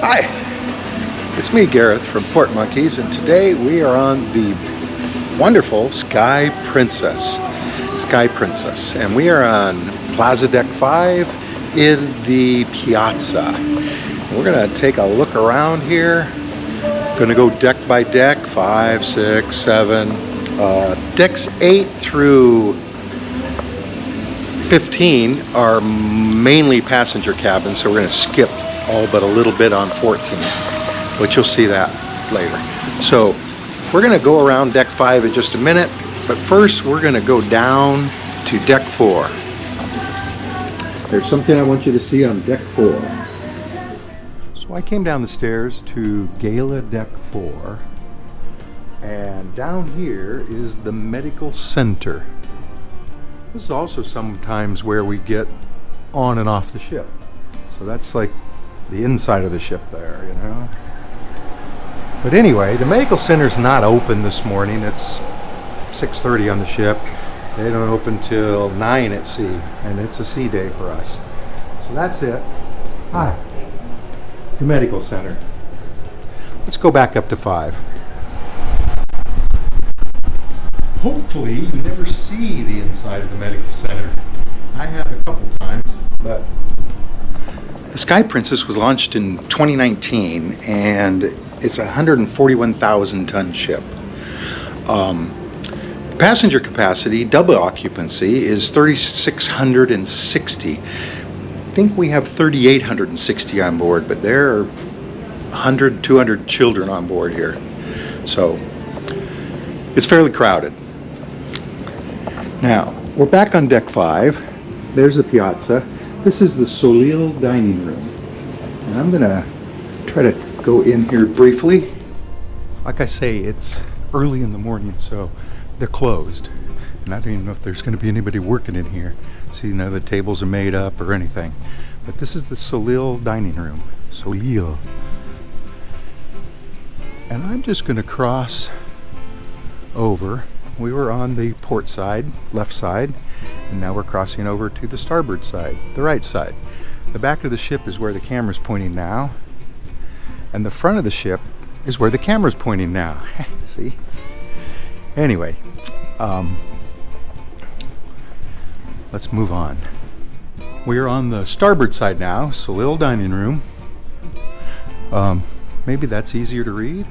Hi, it's me, Gareth from Port Monkeys, and today we are on the wonderful Sky Princess, and we are on Plaza Deck 5 in the Piazza. We're gonna take a look around here. Gonna go deck by deck, 5, 6, 7, decks 8 through 15 are mainly passenger cabins, so we're gonna skip all but a little bit on 14, but you'll see that later. So we're going to go around deck 5 in just a minute, but first we're going to go down to deck 4. There's something I want you to see on deck 4. So I came down the stairs to Gala deck 4, and down here is the medical center. This is also sometimes where we get on and off the ship. So that's like the inside of the ship there, you know. But anyway, the medical center's not open this morning. It's 6:30 on the ship. They don't open till 9 at sea, and it's a sea day for us. So that's it. Hi, the medical center. Let's go back up to 5. Hopefully you never see the inside of the medical center. I have a couple times, but the Sky Princess was launched in 2019, and it's a 141,000 ton ship. Passenger capacity, double occupancy, is 3,660. I think we have 3,860 on board, but there are 100, 200 children on board here. So it's fairly crowded. Now, we're back on deck 5. There's the Piazza. This is the Soleil dining room, and I'm gonna try to go in here briefly. Like I say, it's early in the morning, so they're closed, and I don't even know if there's gonna be anybody working in here. See, none of the tables are made up or anything. But this is the Soleil dining room, Soleil. And I'm just gonna cross over. We were on the port side, left side, and now we're crossing over to the starboard side, the right side. The back of the ship is where the camera's pointing now, and the front of the ship is where the camera's pointing now. See? Anyway, let's move on. We're on the starboard side now, Soleil dining room. Maybe that's easier to read.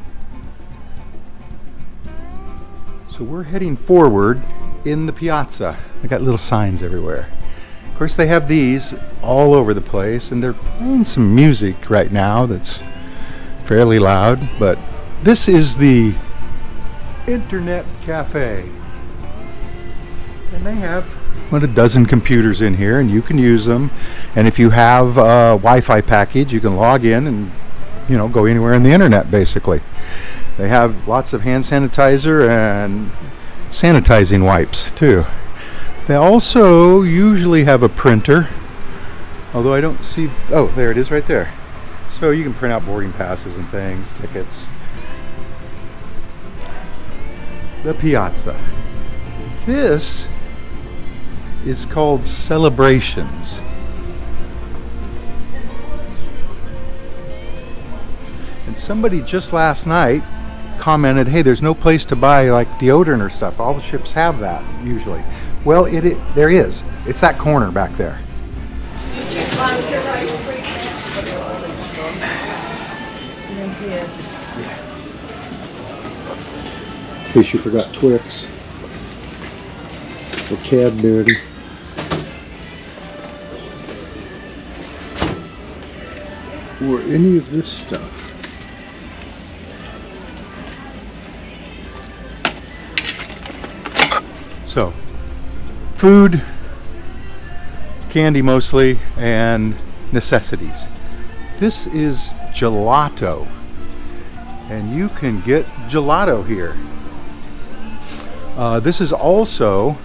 So we're heading forward in the Piazza. They got little signs everywhere. Of course, they have these all over the place, and they're playing some music right now that's fairly loud, but this is the Internet Cafe. And they have about a dozen computers in here, and you can use them. And if you have a Wi-Fi package, you can log in and, you know, go anywhere on the internet, basically. They have lots of hand sanitizer and sanitizing wipes too. They also usually have a printer, although I don't see, oh, there it is right there. So you can print out boarding passes and things, tickets. The Piazza. This is called Celebrations. And somebody just last night commented, hey, there's no place to buy like deodorant or stuff. All the ships have that usually. Well, there is. It's that corner back there. In case you forgot Twix or Cadbury. Or any of this stuff. So, food, candy mostly, and necessities. This is gelato, and you can get gelato here. This is also,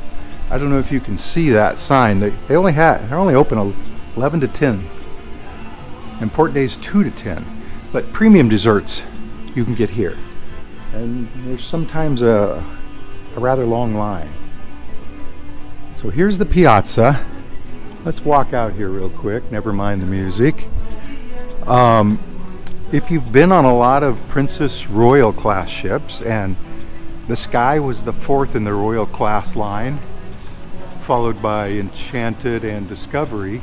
I don't know if you can see that sign. They're only open 11 to 10, and port days 2 to 10. But premium desserts you can get here, and there's sometimes a rather long line. So here's the Piazza. Let's walk out here real quick, never mind the music. If you've been on a lot of Princess Royal class ships, and the Sky was the fourth in the Royal class line, followed by Enchanted and Discovery,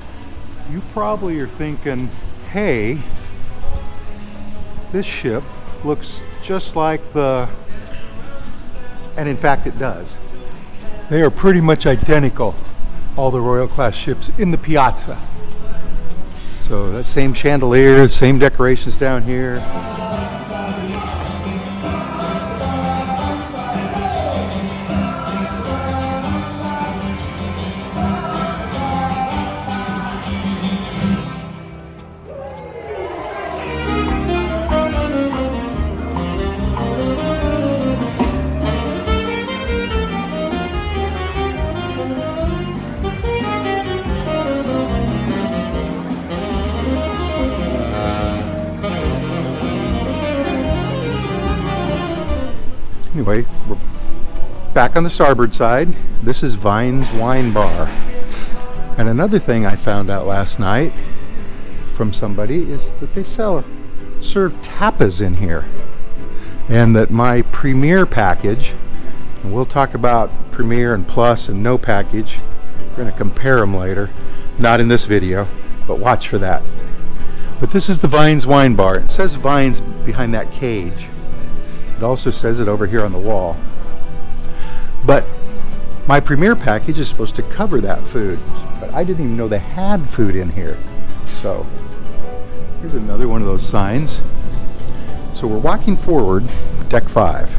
you probably are thinking, hey, this ship looks just like the... And in fact it does. They are pretty much identical, all the Royal class ships in the Piazza. So that same chandelier, same decorations down here. Anyway, we're back on the starboard side. This is Vine's Wine Bar. And another thing I found out last night from somebody is that they serve tapas in here. And that my Premier package, and we'll talk about Premier and Plus and no package. We're going to compare them later. Not in this video, but watch for that. But this is the Vine's Wine Bar. It says Vine's behind that cage. It also says it over here on the wall. But my Premier package is supposed to cover that food. But I didn't even know they had food in here. So here's another one of those signs. So we're walking forward, deck 5.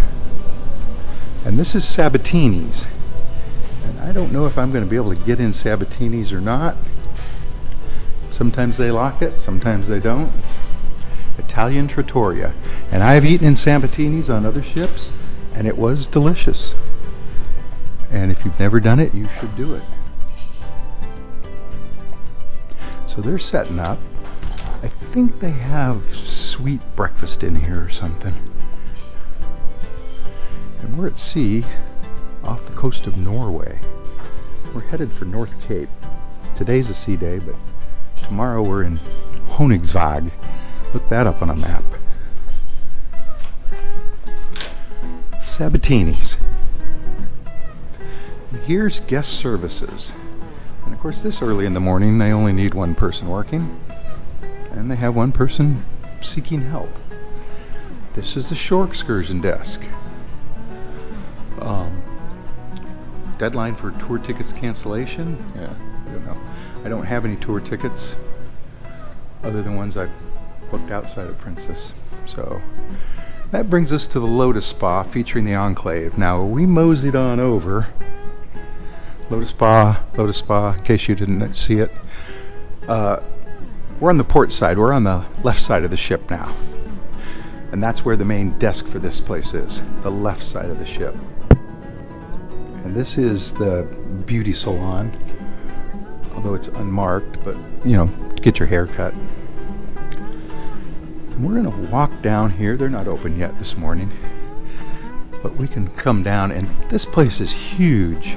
And this is Sabatini's. And I don't know if I'm going to be able to get in Sabatini's or not. Sometimes they lock it, sometimes they don't. Italian trattoria, and I've eaten in Sabatini's on other ships, and it was delicious. And if you've never done it, you should do it. So they're setting up. I think they have sweet breakfast in here or something. And we're at sea off the coast of Norway. We're headed for North Cape. Today's a sea day, but tomorrow we're in Honigsvag. Look that up on a map. Sabatini's. And here's guest services. And of course this early in the morning they only need one person working. And they have one person seeking help. This is the shore excursion desk. Deadline for tour tickets cancellation? Yeah, I don't know. I don't have any tour tickets other than ones I've booked outside of Princess. So that brings us to the Lotus Spa featuring the Enclave. Now we moseyed on over. Lotus Spa, in case you didn't see it. We're on the port side. We're on the left side of the ship now. And that's where the main desk for this place is, the left side of the ship. And this is the beauty salon, although it's unmarked, but you know, get your hair cut. We're going to walk down here. They're not open yet this morning, but we can come down, and this place is huge.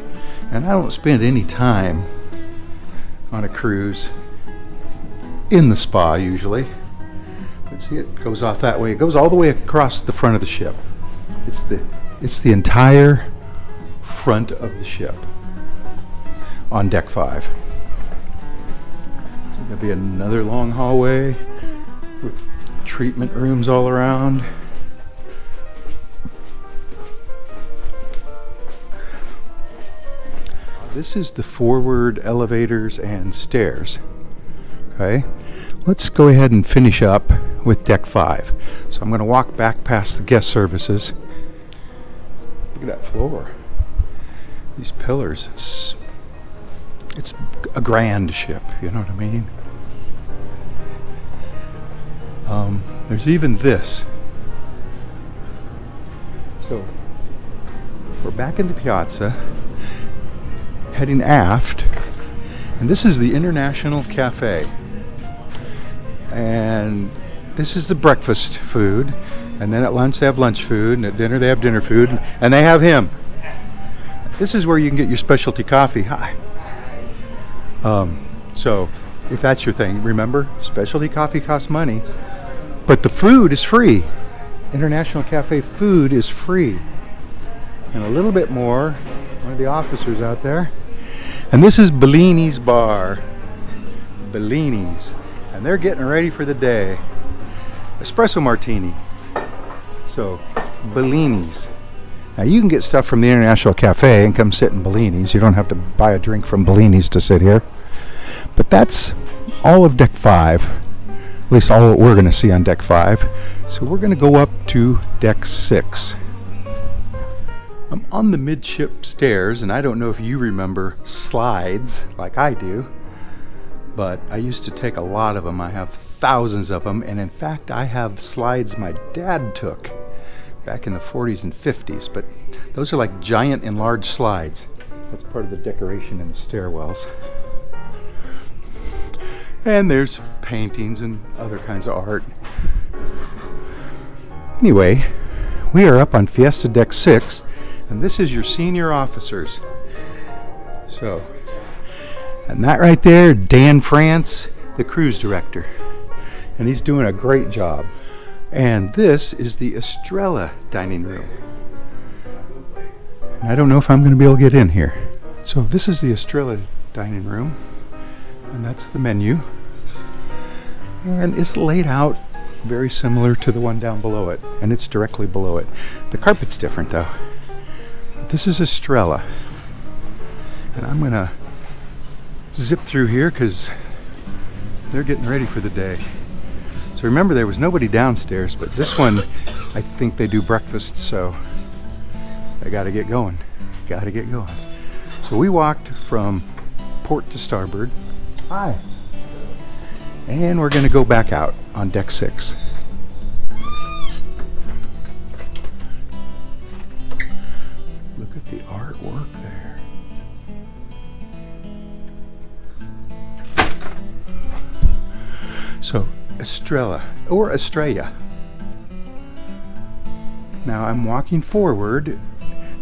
And I don't spend any time on a cruise in the spa usually. But see, it goes off that way. It goes all the way across the front of the ship. It's the entire front of the ship on deck 5. So there'll be another long hallway with treatment rooms all around. This is the forward elevators and stairs. Okay, let's go ahead and finish up with deck 5. So I'm going to walk back past the guest services. Look at that floor. These pillars. It's a grand ship, you know what I mean? There's even this. So we're back in the Piazza, heading aft, and this is the International Cafe. And this is the breakfast food, and then at lunch they have lunch food, and at dinner they have dinner food, and they have him. This is where you can get your specialty coffee. Hi. So if that's your thing, remember, specialty coffee costs money. But the food is free. International Cafe food is free. And a little bit more, one of the officers out there. And this is Bellini's bar. Bellini's. And they're getting ready for the day. Espresso martini. So, Bellini's. Now you can get stuff from the International Cafe and come sit in Bellini's. You don't have to buy a drink from Bellini's to sit here. But that's all of deck 5. At least all that we're going to see on deck 5. So we're going to go up to deck 6. I'm on the midship stairs, and I don't know if you remember slides like I do, but I used to take a lot of them. I have thousands of them, and in fact I have slides my dad took back in the 40s and 50s, but those are like giant enlarged slides. That's part of the decoration in the stairwells. And there's paintings and other kinds of art. Anyway, we are up on Fiesta Deck 6, and this is your senior officers. So, and that right there, Dan France, the cruise director. And he's doing a great job. And this is the Estrella dining room. And I don't know if I'm going to be able to get in here. So this is the Estrella dining room. And that's the menu. And it's laid out very similar to the one down below it. And it's directly below it. The carpet's different though. But this is Estrella. And I'm going to zip through here because they're getting ready for the day. So remember, there was nobody downstairs, but this one, I think they do breakfast, so I gotta get going. Gotta get going. So we walked from port to starboard. Hi. And we're gonna go back out on deck 6. Look at the artwork there. So, Estrella, or Estrella. Now I'm walking forward,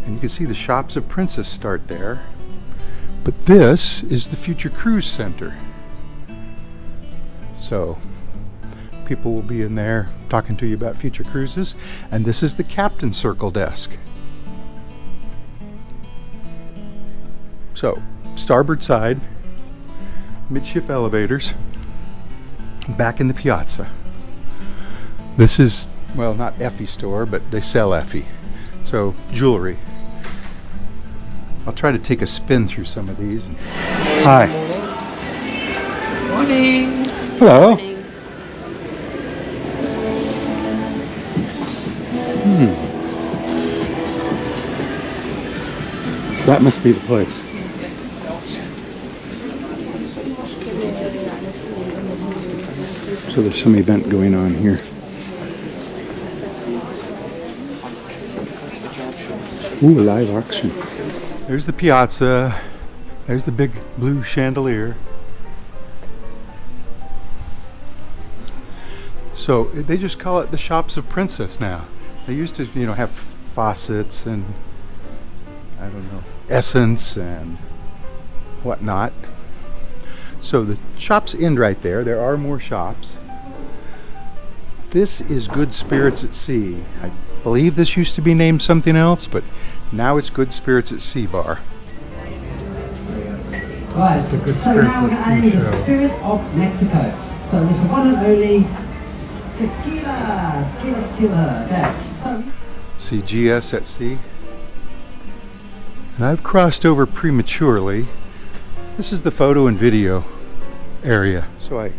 and you can see the Shops of Princess start there. But this is the Future Cruise Center. So, people will be in there talking to you about future cruises. And this is the Captain's Circle desk. So, starboard side, midship elevators. Back in the piazza. This is, well, not Effie store, but they sell Effie. So, jewelry. I'll try to take a spin through some of these. Hi. Morning. Hello. That must be the place. So there's some event going on here. Ooh, live auction. There's the piazza. There's the big blue chandelier. So they just call it the Shops of Princess now. They used to, have faucets and, I don't know, essence and whatnot. So the shops end right there. There are more shops. This is Good Spirits at Sea. I believe this used to be named something else, but now it's Good Spirits at Sea Bar. Right, so now we're adding the Spirits of Mexico. So it's the one and only tequila. Okay, so CGS at Sea. And I've crossed over prematurely. This is the photo and video area. So I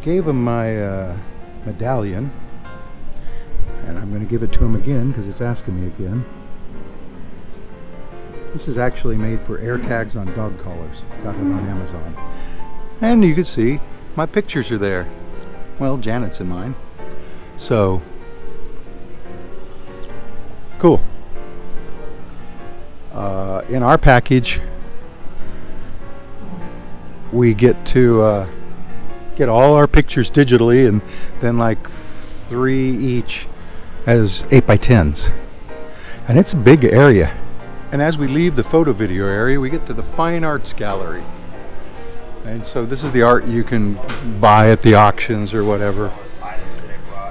gave him my medallion, and I'm going to give it to him again because it's asking me again. This is actually made for air tags on dog collars. Got it on Amazon. And you can see my pictures are there. Well, Janet's in mine. So, cool. In our package, we get to get all our pictures digitally, and then like 3 each as 8x10s. And it's a big area. And as we leave the photo video area, we get to the Fine Arts Gallery. And so this is the art you can buy at the auctions or whatever.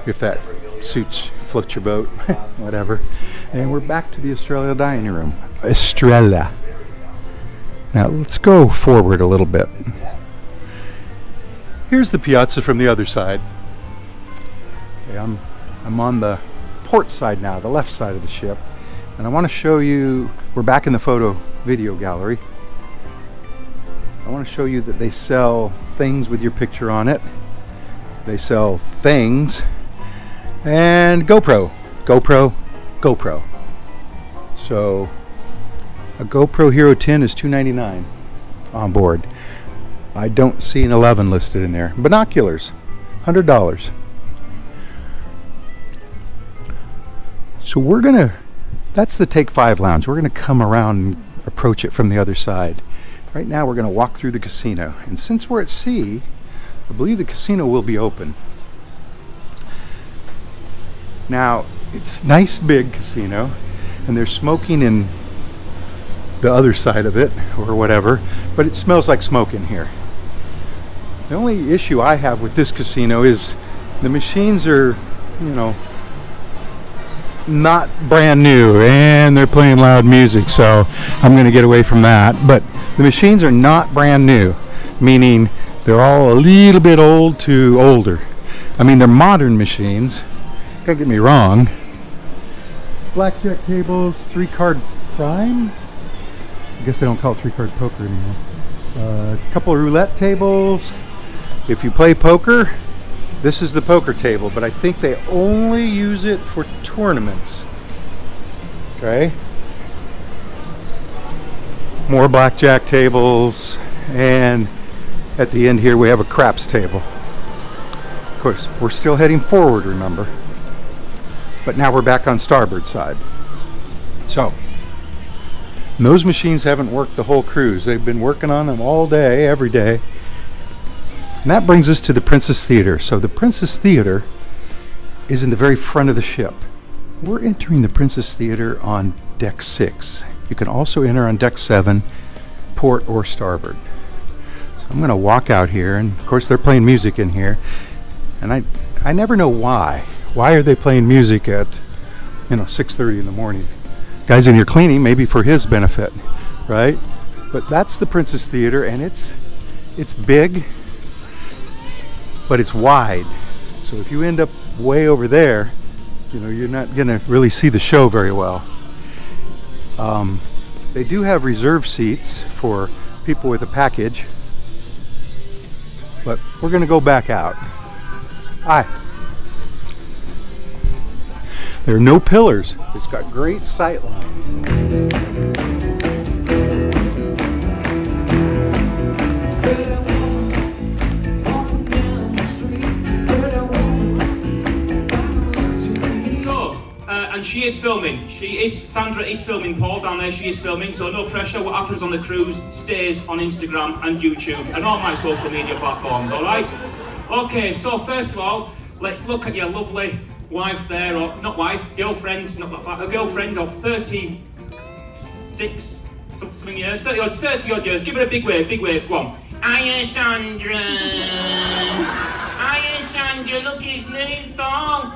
if that floats your boat, whatever. And we're back to the Estrella dining room. Estrella. Now let's go forward a little bit. Here's the piazza from the other side. Okay, I'm on the port side now, the left side of the ship. And I want to show you, we're back in the photo video gallery. I want to show you that they sell things with your picture on it. They sell things and GoPro. So a GoPro Hero 10 is $299 on board. I don't see an 11 listed in there. Binoculars, $100. So that's the Take 5 lounge. We're gonna come around and approach it from the other side. Right now we're gonna walk through the casino. And since we're at sea, I believe the casino will be open. Now, it's nice big casino, and they're smoking in the other side of it, or whatever, but it smells like smoke in here. The only issue I have with this casino is the machines are, not brand new, and they're playing loud music, so I'm gonna get away from that. But the machines are not brand new, meaning they're all a little bit old to older. I mean, they're modern machines, don't get me wrong. Blackjack tables, 3-card prime. I guess they don't call it 3-card poker anymore. A couple of roulette tables. If you play poker, this is the poker table, but I think they only use it for tournaments. Okay. More blackjack tables, and at the end here we have a craps table. Of course, we're still heading forward, remember. But now we're back on starboard side. So, those machines haven't worked the whole cruise. They've been working on them all day, every day. And that brings us to the Princess Theater. So the Princess Theater is in the very front of the ship. We're entering the Princess Theater on deck 6. You can also enter on deck 7, port or starboard. So I'm going to walk out here, and of course they're playing music in here. And I never know why. Why are they playing music at 6:30 in the morning? Guy's in here cleaning, maybe for his benefit, right? But that's the Princess Theater, and it's big, but it's wide. So if you end up way over there, you're not gonna really see the show very well. They do have reserved seats for people with a package, but we're gonna go back out. Hi. There are no pillars. It's got great sight lines. And she is filming. Sandra is filming. Paul down there, she is filming. So no pressure. What happens on the cruise stays on Instagram and YouTube and all my social media platforms. All right. Okay. So first of all, let's look at your lovely wife there, or not wife, girlfriend, not that far, a girlfriend of 36 something years, 30 odd years. Give her a big wave, go on. Hiya Sandra, look at his new thong.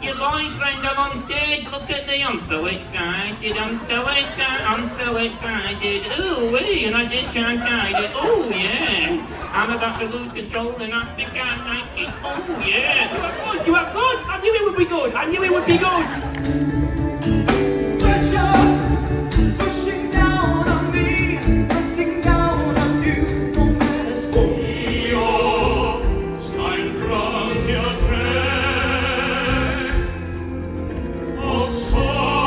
Your boyfriend up on stage, look at me, I'm so excited. Ooh wee, and I just can't hide it. Oh yeah, I'm about to lose control and I think I like it. Oh yeah, you are good. I knew it would be good. Pushing down on me, pushing down on you, no matter what. It's time from your train. Oh, sorry.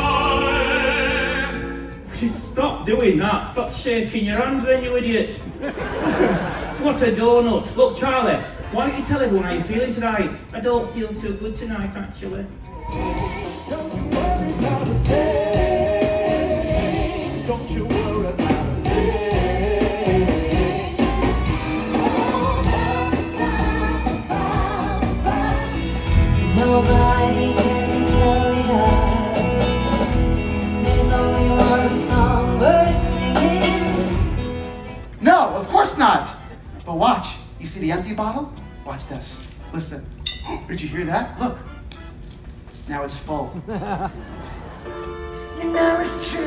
Stop doing that. Stop shaking your hand then, you idiot. What a donut. Look, Charlie, why don't you tell everyone how you're feeling tonight? I don't feel too good tonight, actually. Don't you worry about a thing. Don't you worry about a thing. Nobody can tell you. There's only one song worth singing. No, of course not. But watch. You see the empty bottle? Watch this. Listen. Did you hear that? Look. Now it's full. You know it's true.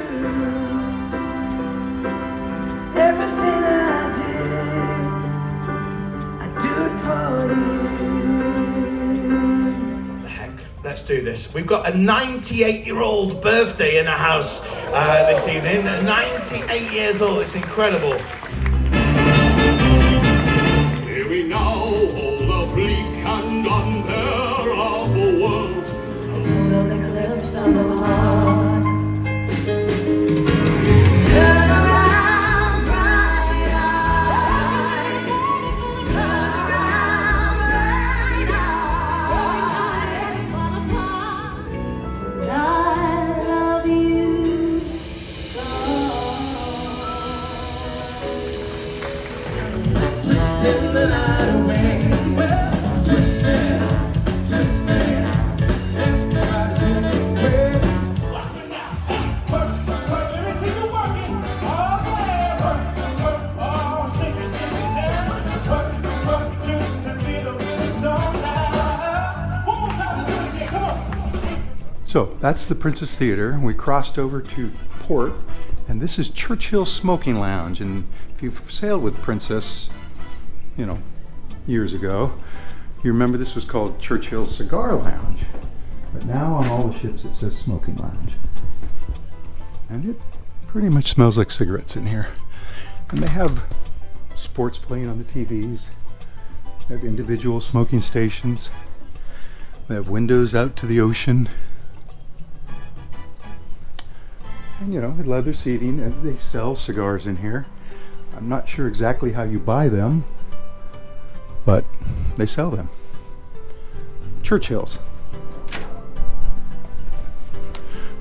Everything I did, I do it for you. What the heck? Let's do this. We've got a 98-year-old birthday in the house this evening. 98 years old. It's incredible. Here we now hold a bleak and unbearable world. To build the cliffs of the heart. Turn around, bright eyes. Turn around, bright eyes. I love you so. Twisting the night away. Well, twisting, twisting. Everybody's moving away. Watch me now. Work, work, let me see you working. Oh, yeah. Work, work, oh, shake it down. Work, work, just a little bit of song now. One more time, let's do it again. Come on. So that's the Princess Theater. We crossed over to port, and this is Churchill Smoking Lounge. And if you've sailed with Princess, you know, years ago, you remember this was called Churchill Cigar Lounge. But now on all the ships it says Smoking Lounge. And it pretty much smells like cigarettes in here. And they have sports playing on the TVs. They have individual smoking stations. They have windows out to the ocean. And, you know, leather seating, and they sell cigars in here. I'm not sure exactly how you buy them, but they sell them. Churchill's.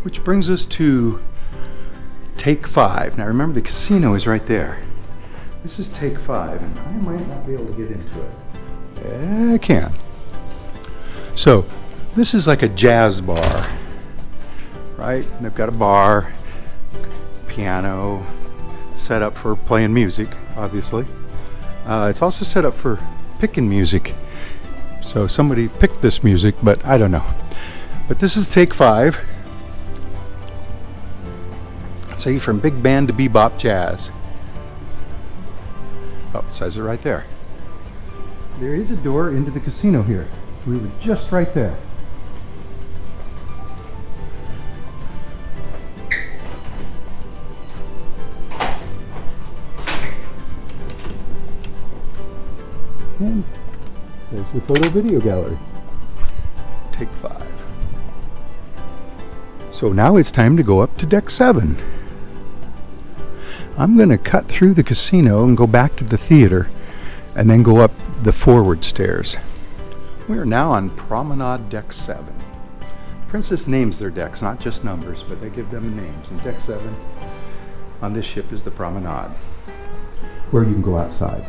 Which brings us to Take 5. Now remember, the casino is right there. This is Take 5, and I might not be able to get into it. Yeah, I can. So, this is like a jazz bar, right? And they've got a bar, piano, set up for playing music, obviously. It's also set up for picking music. So somebody picked this music, but I don't know. But this is Take 5. So from big band to bebop jazz. Oh, it says it right there. There is a door into the casino here. We were just right there. And there's the photo video gallery. Take 5. So now it's time to go up to deck 7. I'm going to cut through the casino and go back to the theater and then go up the forward stairs. We are now on Promenade Deck 7. Princess names their decks, not just numbers, but they give them names. And Deck 7 on this ship is the Promenade, where you can go outside.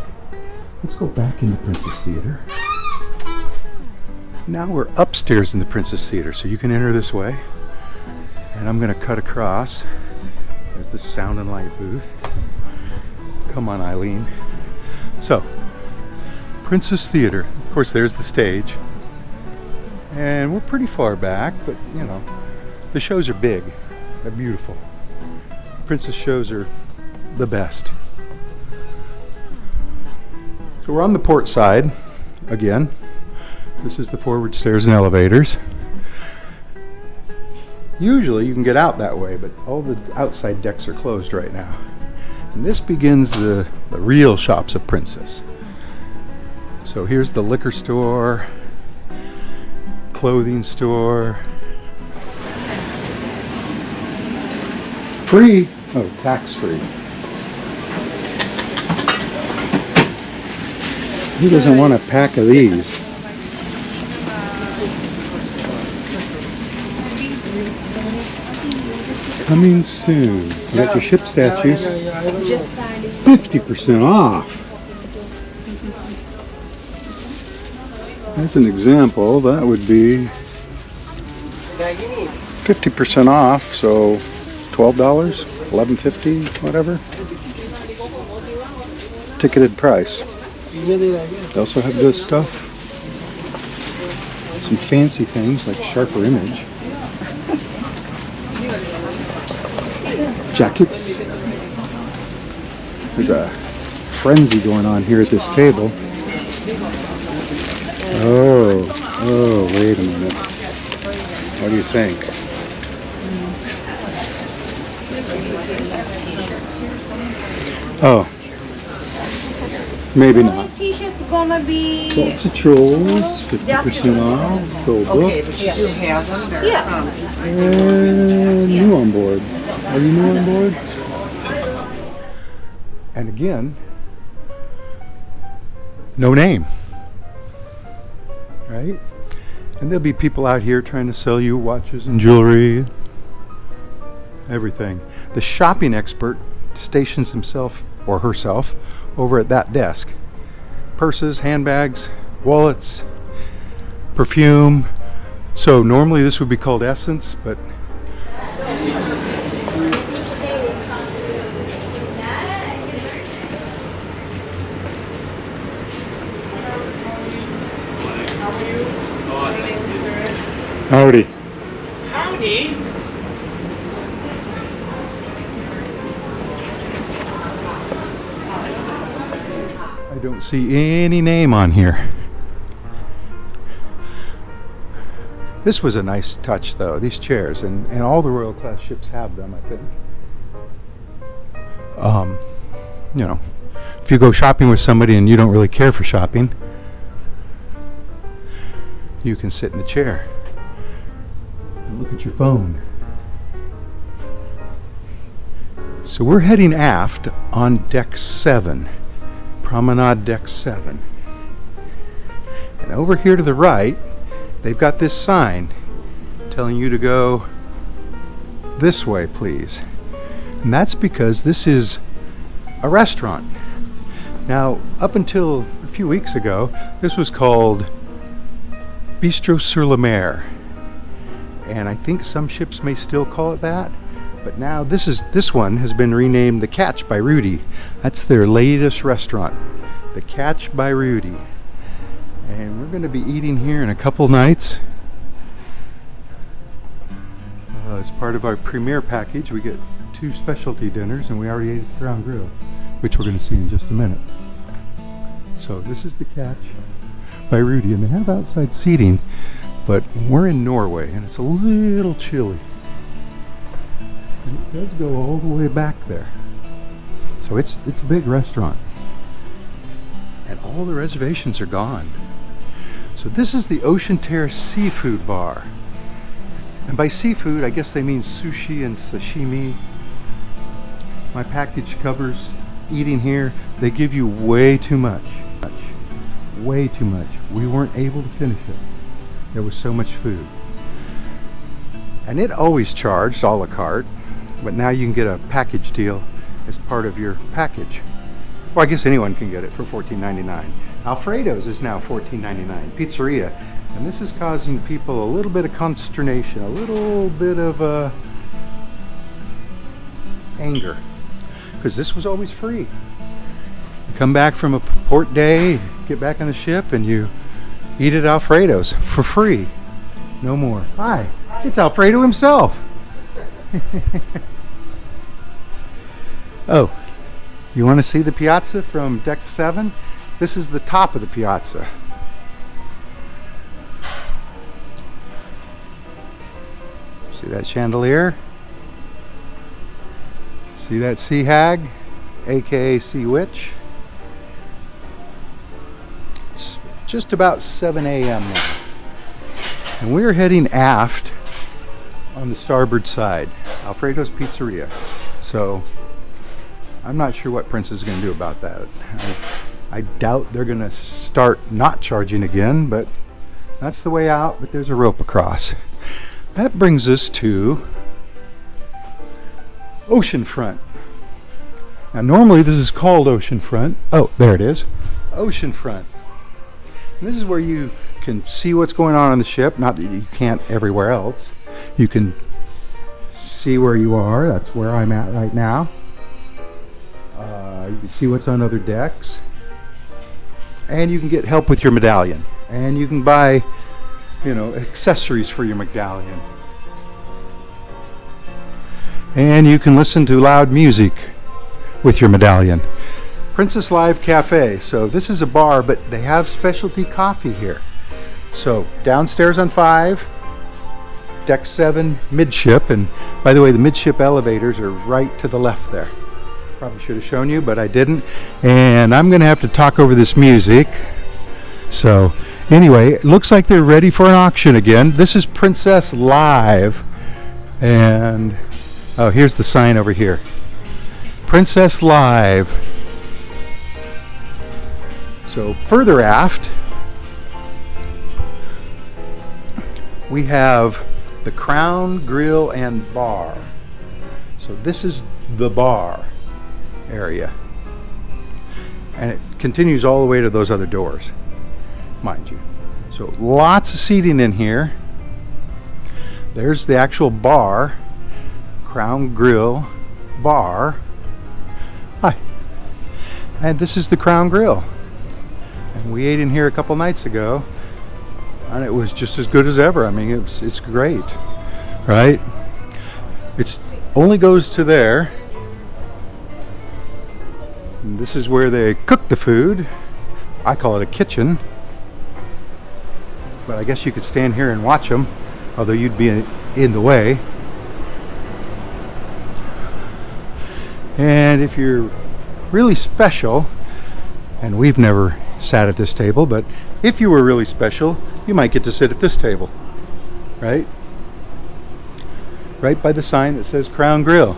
Let's go back in the Princess Theater. Now we're upstairs in the Princess Theater, so you can enter this way. And I'm going to cut across. There's the sound and light booth. Come on, Eileen. So, Princess Theater. Of course, there's the stage. And we're pretty far back, but you know, the shows are big. They're beautiful. Princess shows are the best. So we're on the port side again. This is the forward stairs and elevators. Usually you can get out that way, but all the outside decks are closed right now. And this begins the real shops of Princess. So here's the liquor store, clothing store. Free? Oh, tax free. Who doesn't want a pack of these? Coming soon. You got your ship statues. 50% off. As an example, that would be 50% off, so $12, $11.50, whatever. Ticketed price. They also have this stuff. some fancy things like sharper image. Jackets. There's a frenzy going on here at this table. Oh, wait a minute. What do you think? Oh, maybe not. T-shirt's gonna be... Lots of trolls, 50% off, troll book. Okay, but you do have them. They're Yeah. And new on board. Are you new on board? And again, no name. Right? And there'll be people out here trying to sell you watches and jewelry. Everything. The shopping expert stations himself or herself over at that desk. Purses, handbags, wallets, perfume. So normally this would be called Essence, but howdy. Howdy. I don't see any name on here. This was a nice touch though, these chairs, and all the Royal class ships have them, I think. You know, if you go shopping with somebody and you don't really care for shopping, you can sit in the chair and look at your phone. So we're heading aft on deck 7, Promenade deck 7. And over here to the right, they've got this sign telling you to go this way, please. And that's because this is a restaurant. Now, up until a few weeks ago, this was called Bistro sur la Mer. And I think some ships may still call it that. But now this one has been renamed The Catch by Rudy. That's their latest restaurant, The Catch by Rudy. And we're going to be eating here in a couple nights. As part of our premiere package, we get 2 specialty dinners, and we already ate at the Crown Grill, which we're going to see in just a minute. So this is The Catch by Rudy, and they have outside seating, but we're in Norway, and it's a little chilly. And it does go all the way back there. So it's a big restaurant. And all the reservations are gone. So this is the Ocean Terrace Seafood Bar. And by seafood, I guess they mean sushi and sashimi. My package covers eating here. They give you way too much. Way too much. We weren't able to finish it. There was so much food. And it always charged a la carte, but now you can get a package deal as part of your package. Well, I guess anyone can get it for $14.99. Alfredo's is now $14.99. Pizzeria. And this is causing people a little bit of consternation, a little bit of anger. Because this was always free. You come back from a port day, get back on the ship, and you eat at Alfredo's for free. No more. Hi, it's Alfredo himself. Oh, you want to see the piazza from deck 7? This is the top of the piazza. See that chandelier? See that sea hag, aka sea witch? It's just about 7 a.m. now. And we're heading aft on the starboard side, Alfredo's Pizzeria. So I'm not sure what Prince is going to do about that. I doubt they're going to start not charging again, but that's the way out, but there's a rope across. That brings us to Oceanfront. Now normally this is called Oceanfront. Oh, there it is. Oceanfront. And this is where you can see what's going on the ship. Not that you can't everywhere else. You can see where you are. That's where I'm at right now. You can see what's on other decks. And you can get help with your medallion. And you can buy you know, accessories for your medallion. And you can listen to loud music with your medallion. Princess Live Cafe. So this is a bar, but they have specialty coffee here. So downstairs on 5, deck 7 midship. And by the way, the midship elevators are right to the left there. Probably should have shown you, but I didn't. And I'm going to have to talk over this music. So anyway, it looks like they're ready for an auction again. This is Princess Live. And oh, here's the sign over here. Princess Live. So further aft, we have the Crown Grill and Bar. So this is the bar area. And it continues all the way to those other doors, mind you. So lots of seating in here. There's the actual bar, Crown Grill Bar. Hi. And this is the Crown Grill. And we ate in here a couple nights ago, and it was just as good as ever. I mean, it's great, right? It's only goes to there. And this is where they cook the food. I call it a kitchen, but I guess you could stand here and watch them, although you'd be in the way. And if you're really special, and we've never sat at this table, but if you were really special, you might get to sit at this table, right? Right by the sign that says Crown Grill.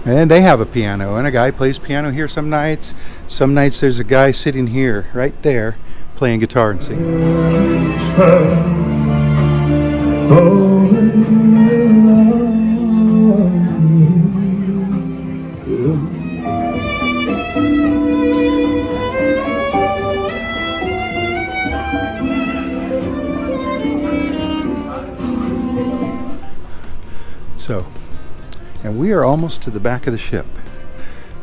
And they have a piano, and a guy plays piano here some nights. Some nights there's a guy sitting here, right there, playing guitar and singing. So, and we are almost to the back of the ship,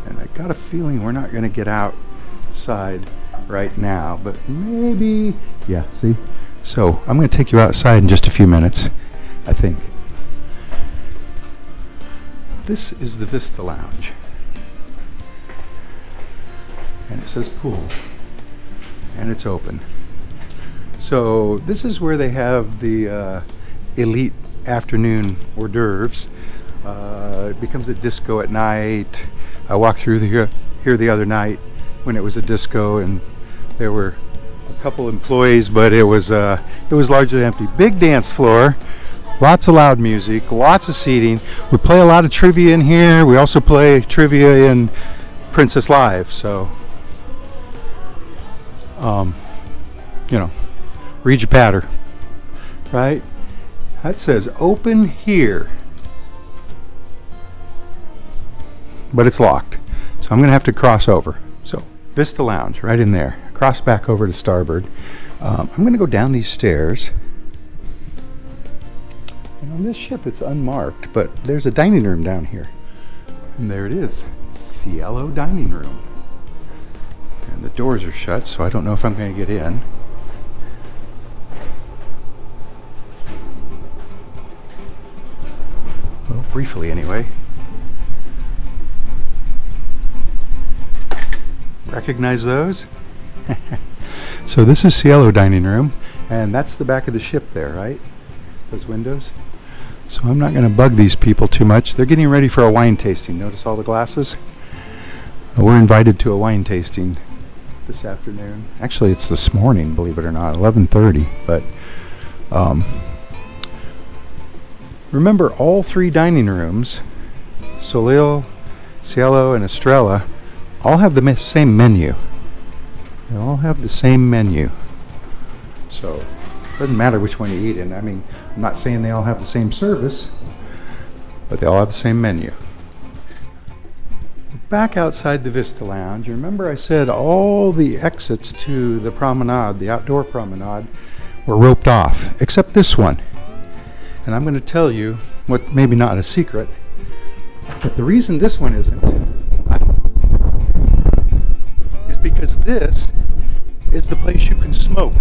and I got a feeling we're not going to get outside right now, but maybe, yeah, see? So I'm going to take you outside in just a few minutes, I think. This is the Vista Lounge, and it says pool, and it's open. So this is where they have the elite afternoon hors d'oeuvres. It becomes a disco at night. I walked through here the other night when it was a disco, and there were a couple employees, but it was largely empty. Big dance floor, lots of loud music, lots of seating. We play a lot of trivia in here. We also play trivia in Princess Live. So, you know, read your patter, right? That says open here, but it's locked. So I'm going to have to cross over. So Vista Lounge right in there. Cross back over to starboard. I'm going to go down these stairs. And on this ship it's unmarked, but there's a dining room down here. And there it is. Cielo dining room. And the doors are shut, so I don't know if I'm going to get in. Well, briefly anyway. Recognize those? So this is Cielo dining room, and that's the back of the ship there, right? Those windows. So I'm not going to bug these people too much. They're getting ready for a wine tasting. Notice all the glasses? We're invited to a wine tasting this afternoon. Actually, it's this morning, believe it or not, 11:30. But remember, all three dining rooms, Soleil, Cielo, and Estrella, all have the same menu. They all have the same menu. So it doesn't matter which one you eat in. I mean, I'm not saying they all have the same service, but they all have the same menu. Back outside the Vista Lounge, remember I said all the exits to the promenade, the outdoor promenade, were roped off, except this one. And I'm going to tell you what, maybe not a secret, but the reason this one isn't is because this is the place you can smoke.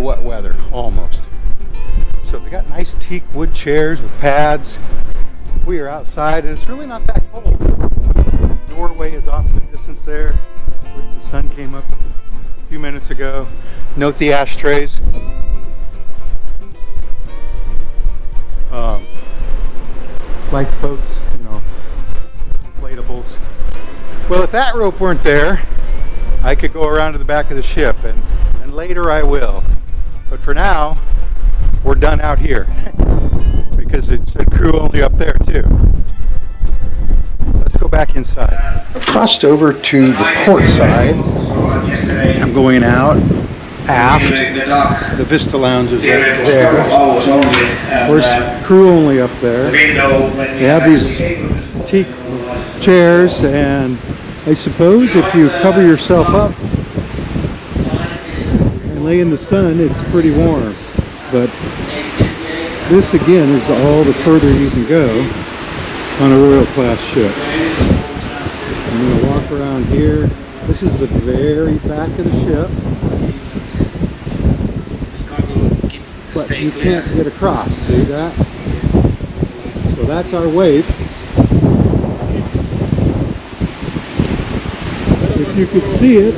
for wet weather, almost. So we got nice teak wood chairs with pads. We are outside and it's really not that cold. Norway is off in the distance there, which the sun came up a few minutes ago. Note the ashtrays. Lifeboats, you know, inflatables. Well, if that rope weren't there, I could go around to the back of the ship, and later I will. But for now, we're done out here because it's a crew only up there too. Let's go back inside. I've crossed over to the port side. I'm going out aft. The Vista Lounge is right there. There's crew only up there. They have these teak chairs, and I suppose if you cover yourself up and lay in the sun, it's pretty warm. But this again is all the further you can go on a Royal class ship. I'm going to walk around here. This is the very back of the ship. But you can't get across, see that? So that's our wait. If you could see it,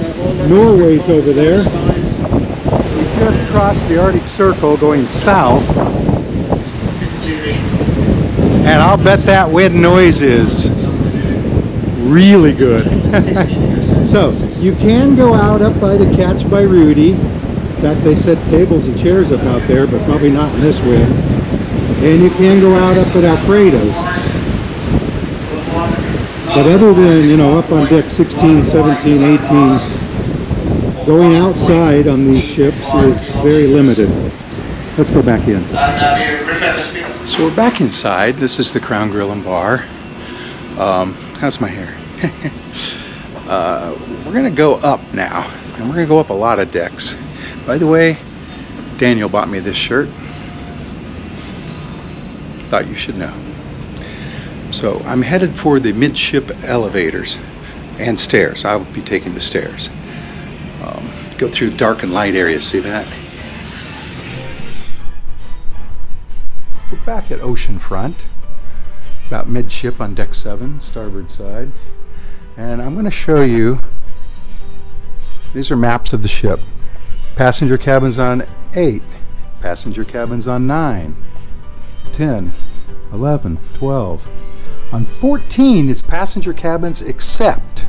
Norway's over there. We just crossed the Arctic Circle going south. And I'll bet that wind noise is really good. So, you can go out up by the Catch by Rudy. In fact, they set tables and chairs up out there, but probably not in this wind. And you can go out up at Alfredo's. But other than, you know, up on deck 16, 17, 18, going outside on these ships is very limited. Let's go back in. So we're back inside. This is the Crown Grill and Bar. How's my hair? We're going to go up now, and we're going to go up a lot of decks. By the way, Daniel bought me this shirt. Thought you should know. So I'm headed for the midship elevators and stairs. I'll be taking the stairs. Go through dark and light areas, see that? We're back at ocean front, about midship on deck 7, starboard side. And I'm going to show you, these are maps of the ship. Passenger cabins on 8, passenger cabins on 9, 10, 11, 12. On 14, it's passenger cabins except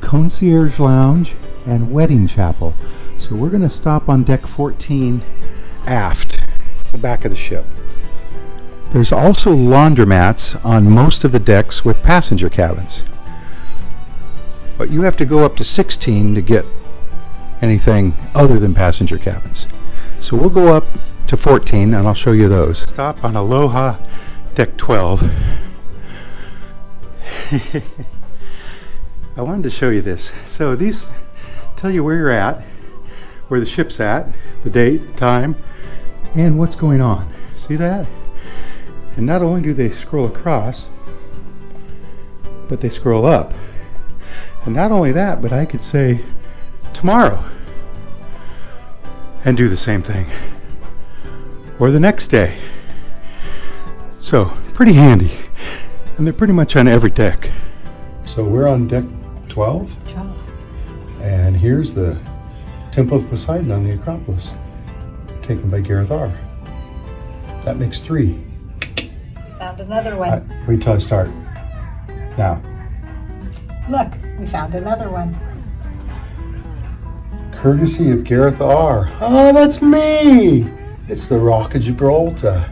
concierge lounge and wedding chapel. So we're going to stop on deck 14 aft, the back of the ship. There's also laundromats on most of the decks with passenger cabins. But you have to go up to 16 to get anything other than passenger cabins. So we'll go up to 14 and I'll show you those. Stop on Aloha deck 12. I wanted to show you this. So these tell you where you're at, where the ship's at, the date, the time, and what's going on. See that? And not only do they scroll across, but they scroll up. And not only that, but I could say tomorrow and do the same thing, or the next day. So pretty handy, and they're pretty much on every deck. So we're on deck 12, and here's the Temple of Poseidon on the Acropolis, taken by Gareth R. That makes 3. Found another one. Wait till I start. Now. Look, we found another one. Courtesy of Gareth R. Oh, that's me! It's the Rock of Gibraltar.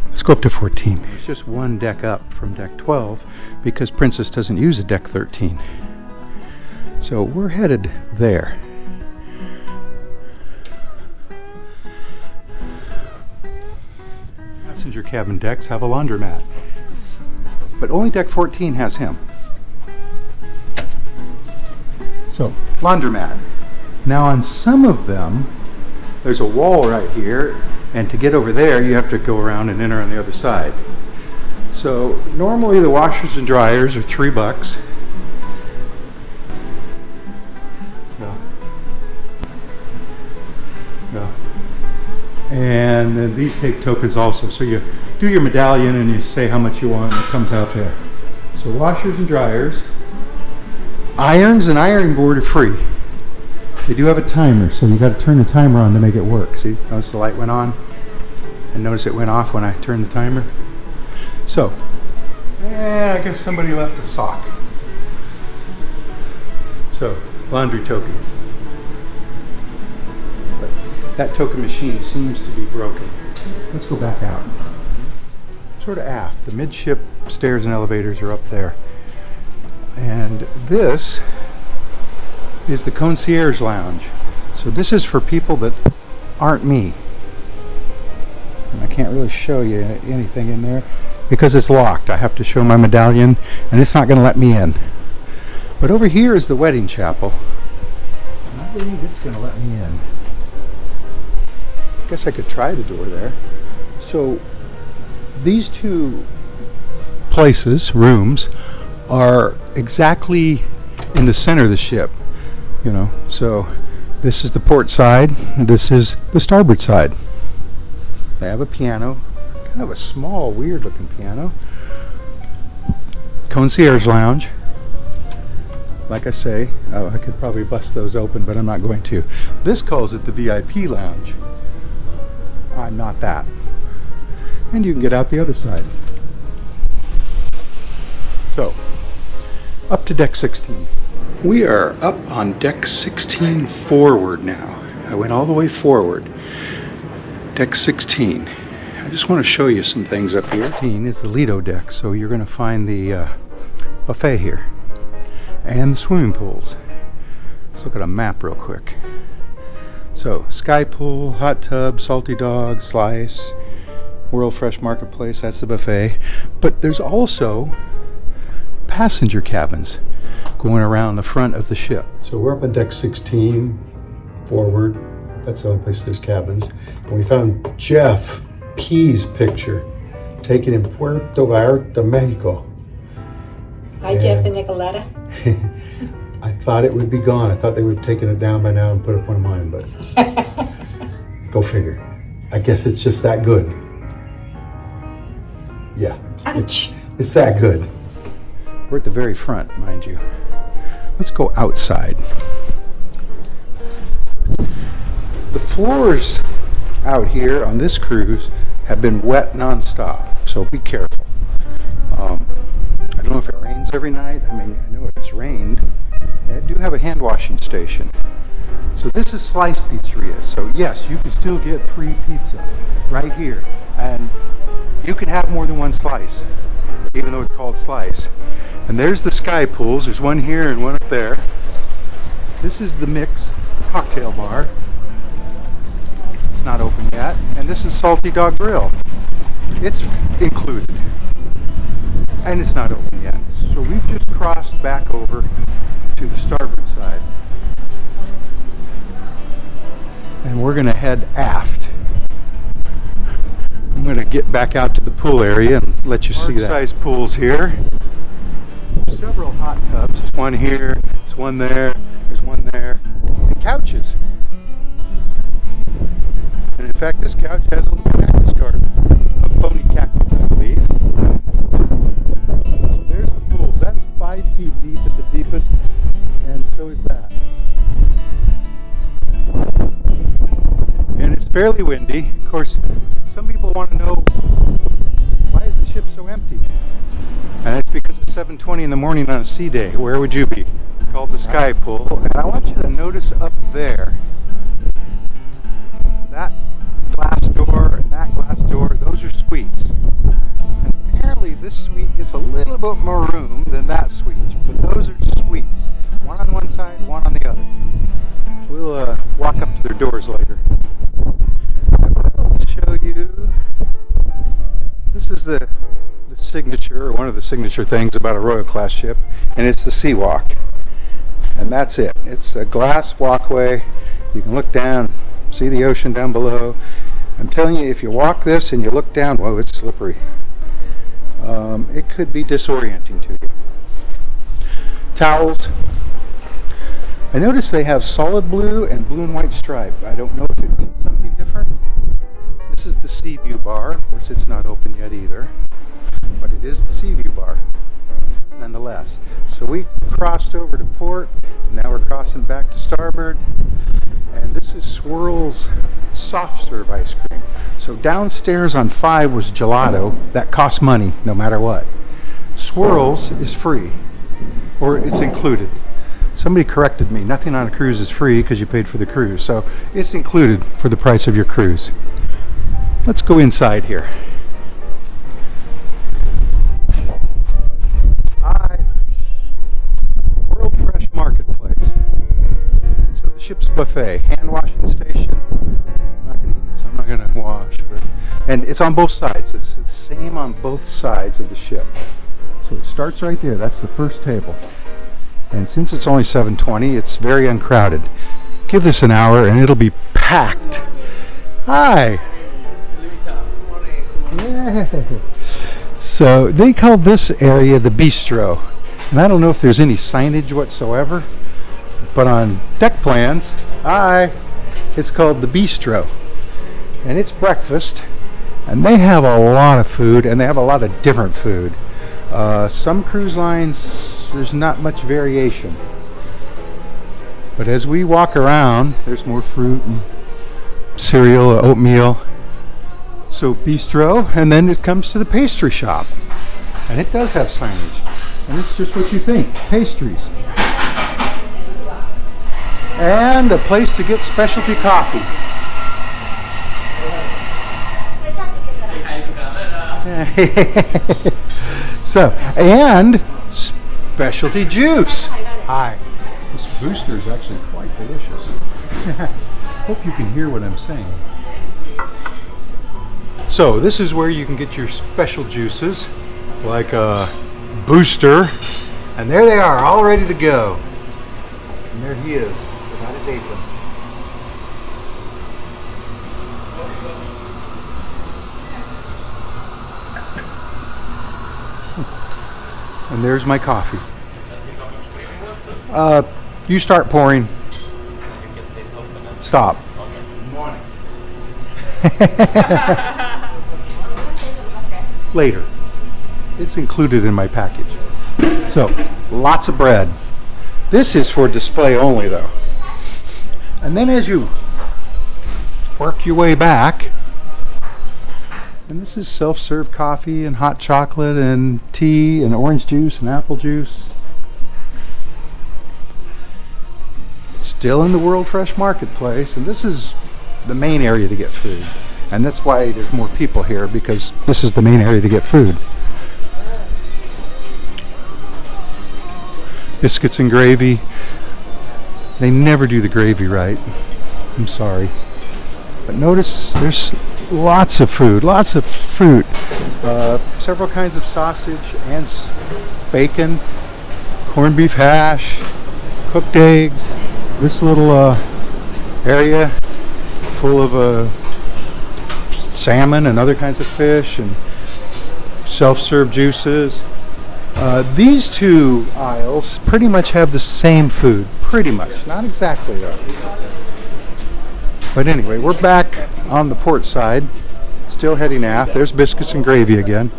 Let's go up to 14. There's just one deck up from deck 12 because Princess doesn't use a deck 13. So we're headed there. Passenger cabin decks have a laundromat, but only deck 14 has him. So, laundromat. Now on some of them, there's a wall right here, and to get over there, you have to go around and enter on the other side. So, normally the washers and dryers are $3. So, And then these take tokens also. So you do your medallion and you say how much you want and it comes out there. So washers and dryers. Irons and ironing board are free. They do have a timer, so you got to turn the timer on to make it work. See, notice the light went on and notice it went off when I turned the timer. So, I guess somebody left a sock. So, laundry tokens. But that token machine seems to be broken. Let's go back out. Sort of aft. The midship stairs and elevators are up there. And this is the concierge lounge. So this is for people that aren't me. And I can't really show you anything in there because it's locked. I have to show my medallion and it's not going to let me in. But over here is the wedding chapel. And I believe it's going to let me in. I guess I could try the door there. So these two places, rooms, are exactly in the center of the ship, you know. So this is the port side, this is the starboard side. They have a piano, kind of a small, weird looking piano. Concierge lounge. Like I say, I could probably bust those open, but I'm not going to. This calls it the VIP lounge. I'm not that. And you can get out the other side. So, up to deck 16. We are up on deck 16 forward now. I went all the way forward. Deck 16. I just want to show you some things up here. 16 is the Lido deck, so you're going to find the buffet here. And the swimming pools. Let's look at a map real quick. So, sky pool, hot tub, salty dog, slice, World Fresh Marketplace, that's the buffet. But there's also passenger cabins going around the front of the ship. So we're up on deck 16 forward. That's the only place there's cabins. And we found Jeff P's picture taken in Puerto Vallarta, Mexico. Hi, Jeff and Nicoletta. I thought it would be gone. I thought they would have taken it down by now and put up one of mine, but go figure. I guess it's just that good. Yeah, it's that good. We're at the very front, mind you. Let's go outside. The floors out here on this cruise have been wet nonstop, so be careful. I don't know if it rains every night. I mean, I know it's rained. I do have a hand washing station. So this is Slice Pizzeria. So yes, you can still get free pizza right here. And you can have more than one slice, even though it's called Slice. And there's the sky pools. There's one here and one up there. This is the Mix cocktail bar. It's not open yet. And this is Salty Dog Grill. It's included. And it's not open yet. So we've just crossed back over to the starboard side. And we're going to head aft. I'm going to get back out to the pool area and let you see that. Size pools here. Several hot tubs. There's one here, there's one there, there's one there. And couches. And in fact, this couch has a little cactus garden. A phony cactus, I believe. So there's the pools. That's 5 feet deep at the deepest. And so is that. And it's fairly windy. Of course, some people want to know, why is the ship so empty? And that's because it's 7:20 in the morning on a sea day. Where would you be? Called the Sky Pool. And I want you to notice up there, that glass door and that glass door, those are suites. And apparently this suite gets a little bit more room than that suite, but those are suites. One on one side, one on the other. We'll walk up to their doors later. I'll show you. This is the signature, or one of the signature things about a Royal Class ship, and it's the Sea Walk. And that's it. It's a glass walkway. You can look down, see the ocean down below. I'm telling you, if you walk this and you look down, whoa, it's slippery. It could be disorienting to you. Towels. I notice they have solid blue and blue and white stripe. I don't know if it means something different. this is the Sea View Bar. Of course, it's not open yet either, but it is the Sea View Bar nonetheless. So we crossed over to port, and now we're crossing back to starboard, and this is Swirl's soft serve ice cream. So downstairs on 5 was gelato. That costs money no matter what. Swirl's is free, or it's included. Somebody corrected me. Nothing on a cruise is free because you paid for the cruise. So it's included for the price of your cruise. Let's go inside here. Hi. World Fresh Marketplace. So the ship's buffet, hand washing station. I'm not going to eat, so I'm not going to wash. And it's on both sides. It's the same on both sides of the ship. So it starts right there. That's the first table. And since it's only 7:20, it's very uncrowded. Give this an hour and it'll be packed. Hi. Yeah. So they call this area the bistro. And I don't know if there's any signage whatsoever, but on deck plans, it's called the bistro. And it's breakfast. And they have a lot of food, and they have a lot of different food. Some cruise lines, there's not much variation. But as we walk around, there's more fruit and cereal, oatmeal. So bistro, and then it comes to the pastry shop. And it does have signage. And it's just what you think, pastries. And a place to get specialty coffee. So, and specialty juice. Hi. This booster is actually quite delicious. Hope you can hear what I'm saying. So, this is where you can get your special juices, like a booster. And there they are, all ready to go. And there he is, without his apron. And there's my coffee. You start pouring. Stop. Good morning. Later. It's included in my package. So, lots of bread. This is for display only though. And then as you work your way back, and this is self-serve coffee and hot chocolate and tea and orange juice and apple juice. Still in the World Fresh Marketplace, and this is the main area to get food. And that's why there's more people here, because this is the main area to get food. Biscuits and gravy. They never do the gravy right. I'm sorry. But notice there's lots of food, lots of fruit, several kinds of sausage and bacon, corned beef hash, cooked eggs. This little area full of salmon and other kinds of fish and self-serve juices. These two aisles pretty much have the same food, pretty much, not exactly though. But anyway, we're back on the port side, still heading aft. There's biscuits and gravy again.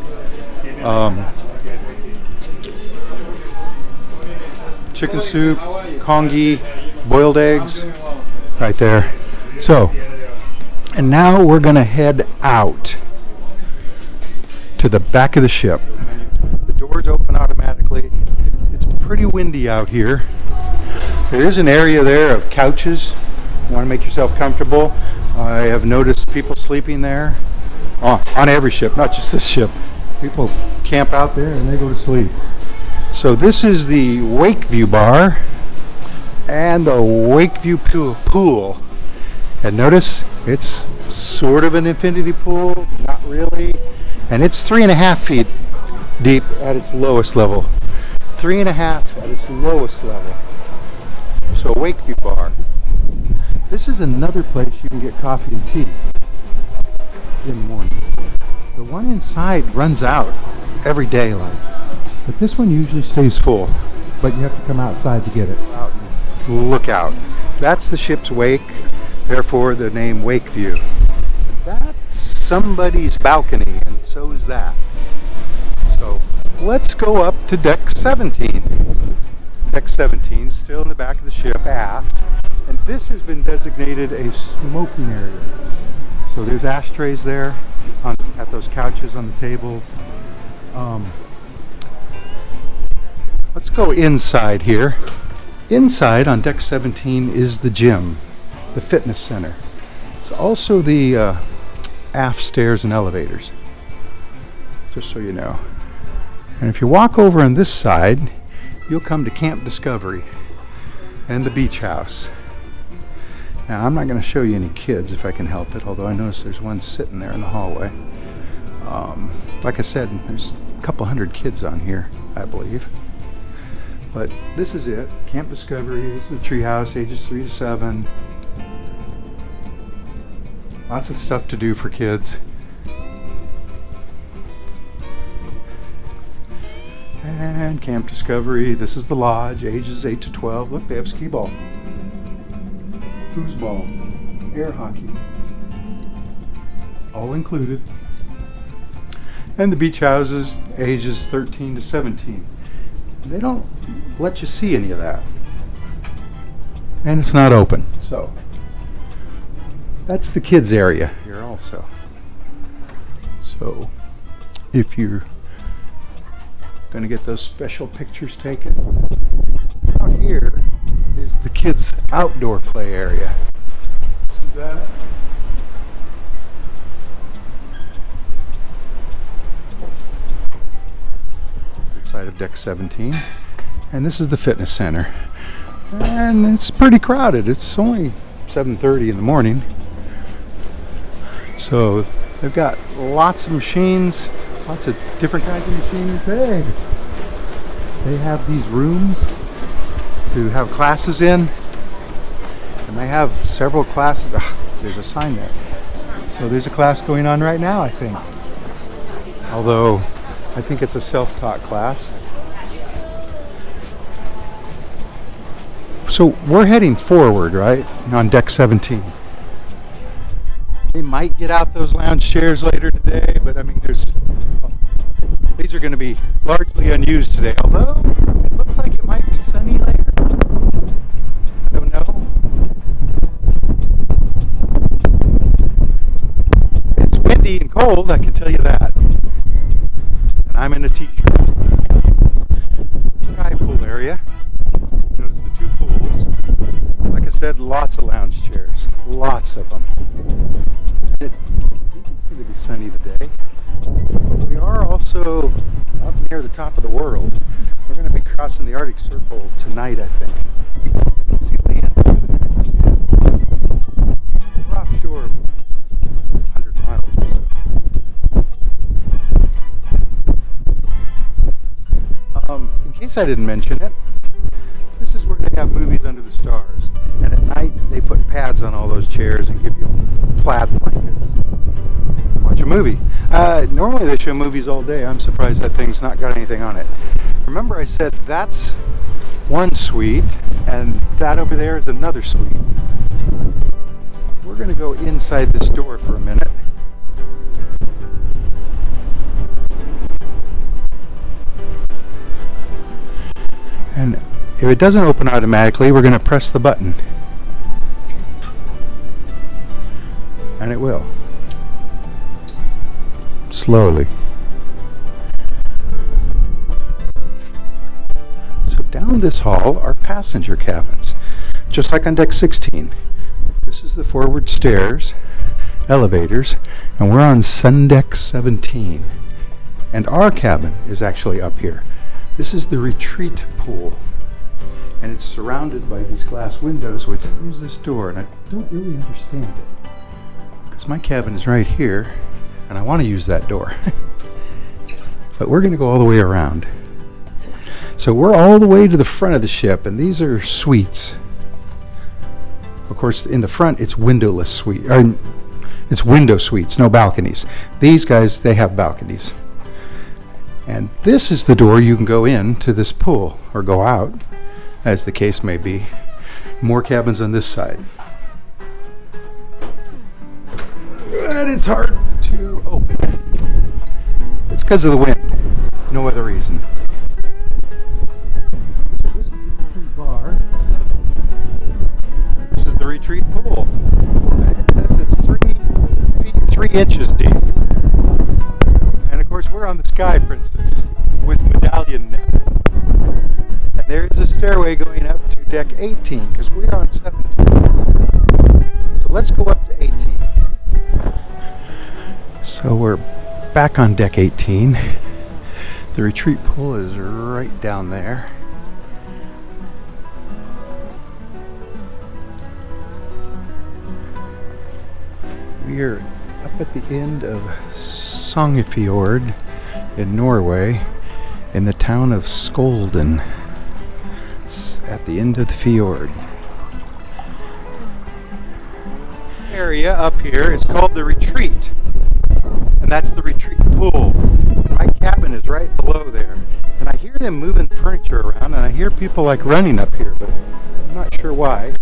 Chicken soup, congee, boiled eggs, right there. So, and now we're going to head out to the back of the ship. The doors open automatically. It's pretty windy out here. There is an area there of couches. You want to make yourself comfortable. I have noticed people sleeping there on every ship, not just this ship. People camp out there and they go to sleep. So this is the Wakeview Bar and the Wakeview pool. And notice it's sort of an infinity pool, not really. And it's 3.5 feet deep at its lowest level. 3.5 at its lowest level. So Wakeview Bar. This is another place you can get coffee and tea in the morning. The one inside runs out every day, but this one usually stays full. But you have to come outside to get it. Look out. That's the ship's wake, therefore the name Wakeview. That's somebody's balcony, and so is that. So let's go up to deck 17. Deck 17, still in the back of the ship, aft. And this has been designated a smoking area. So there's ashtrays there at those couches on the tables. Let's go inside here. Inside on deck 17 is the gym, the fitness center. It's also the aft stairs and elevators, just so you know. And if you walk over on this side, you'll come to Camp Discovery and the beach house. Now, I'm not going to show you any kids if I can help it, although I notice there's one sitting there in the hallway. Like I said, there's a couple hundred kids on here, I believe. But this is it, Camp Discovery. This is the treehouse, ages 3 to 7. Lots of stuff to do for kids. And Camp Discovery, this is the lodge, ages 8 to 12. Look, they have skee ball, foosball, air hockey, all included. And the beach houses, ages 13 to 17. They don't let you see any of that. And it's not open, so that's the kids area here also. So if you're going to get those special pictures taken, out here is the kids outdoor play area. See that? Side of deck 17, and this is the fitness center, and it's pretty crowded. It's only 7:30 in the morning, so they've got lots of machines, lots of different kinds of machines. Hey, they have these rooms to have classes in, and they have several classes. There's a sign there, so there's a class going on right now, I think, although I think it's a self-taught class. So we're heading forward, right, on deck 17. They might get out those lounge chairs later today, but I mean, these are going to be largely unused today, although it looks like it might be sunny later. Don't know. It's windy and cold, I can tell you that. And I'm in a t-shirt. Sky pool area. Notice the two pools. Like I said, lots of lounge chairs. Lots of them. I think it's going to be sunny today. But we are also up near the top of the world. We're going to be crossing the Arctic Circle tonight, I think. I can see land over there. We're offshore 100 miles or so. In case I didn't mention it, this is where they have movies under the stars. And at night, they put pads on all those chairs and give you plaid blankets. Watch a movie. Normally they show movies all day. I'm surprised that thing's not got anything on it. Remember I said that's one suite, and that over there is another suite. We're going to go inside this door for a minute. And if it doesn't open automatically, we're going to press the button. And it will. Slowly. So down this hall are passenger cabins, just like on deck 16. This is the forward stairs, elevators, and we're on sun deck 17. And our cabin is actually up here. This is the retreat pool, and it's surrounded by these glass windows with, here's this door, and I don't really understand it, because my cabin is right here, and I want to use that door. But we're going to go all the way around. So we're all the way to the front of the ship, and these are suites. Of course, in the front, it's windowless suite. It's window suites, no balconies. These guys, they have balconies. And this is the door you can go in to this pool, or go out, as the case may be. More cabins on this side. And it's hard to to open. It's because of the wind, no other reason. So this is the retreat bar. This is the retreat pool. It says it's 3 feet 3 inches deep. And of course we're on the Sky Princess with medallion net. And there is a stairway going up to deck 18 because we're on 17. So let's go up to 18. So we're back on deck 18. The retreat pool is right down there. We are up at the end of Sognefjord in Norway, in the town of Skolden. It's at the end of the fjord. Area up here is called the retreat, and that's the retreat pool. My cabin is right below there, and I hear them moving furniture around, and I hear people like running up here, but I'm not sure why.